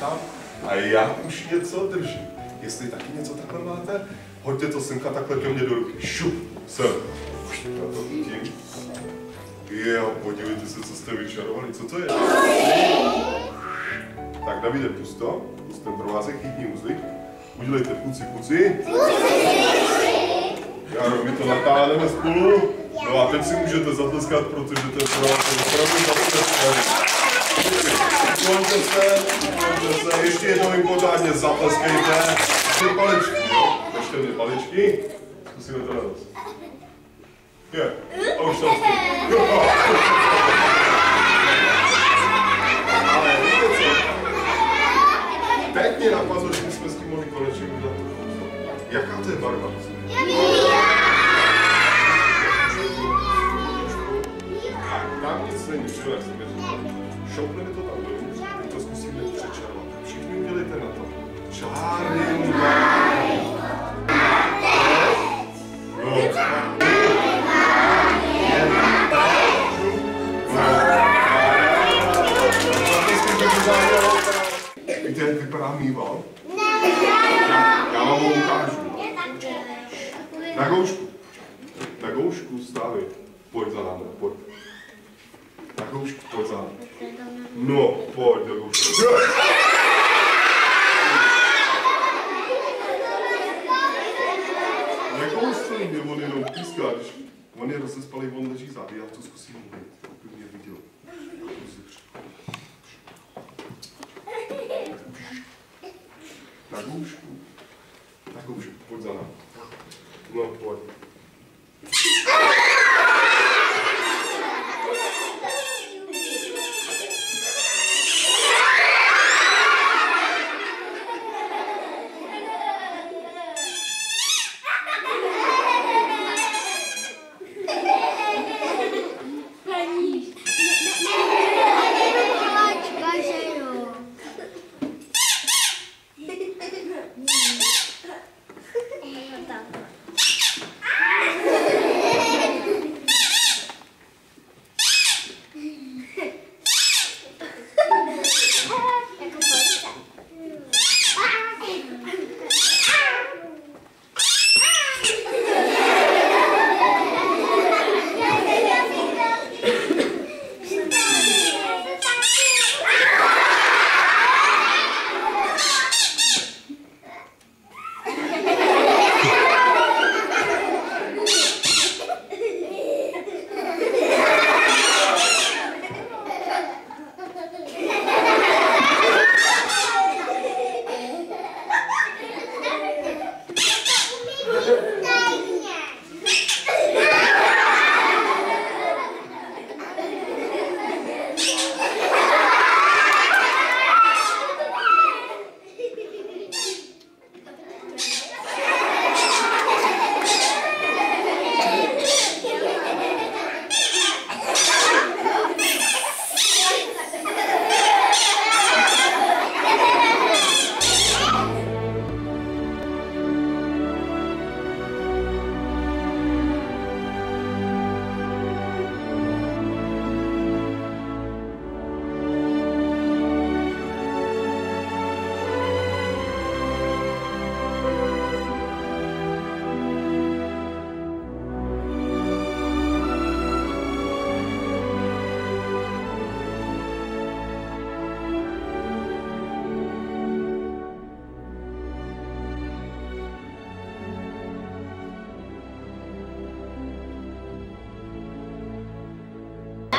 nechám a já už něco držím. Jestli taky něco takhle máte, hoďte to semka takhle ke mně do ruky. Šup, sem. Já to chytím. Jo, podívejte se, co jste vyčarovali. Co to je? Tak Davide, pust ten provázek, chytni uzly. Udělejte puci, puci. Jaro, my to natáhneme spolu. No a teď si můžete zatleskat, protože ten provázek je opravdu zatleskat. Ukončte se, ještě jednou jim pořádně zatleskejte. Ty paličky, jo? Ještě dvě paličky. Zkusíme to naraz. Je, a už tam jste. Ale víte co? Teď mě napadlo, že jsme s tím mohli konečně udělat. Jaká to je barva? A tam nic není, že jak jsem říkal. Šoupneme to tam dolů, my to zkusíme přečarovat. Všichni udělejte na to. Čárný Víte, jak vypadá mýval? Já vám ho ukážu. Na goušku. Na goušku stávej. Pojď za námi, pojď. Na goušku, pojď za námi. No, pojď na goušku. Nekousej mě, on jenom píská, když on je rozespalý, on leží zády, já to zkusím mluvit, aby mě viděl. Na goušku, pojď za námi. No, pojď.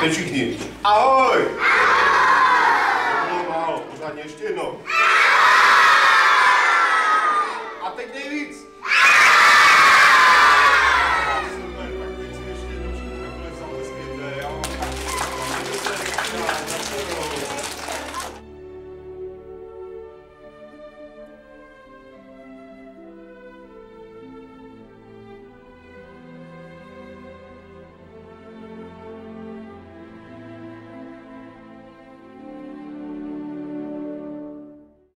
Teď všichni. Ahoj! To bylo málo, pořádně ještě jednou.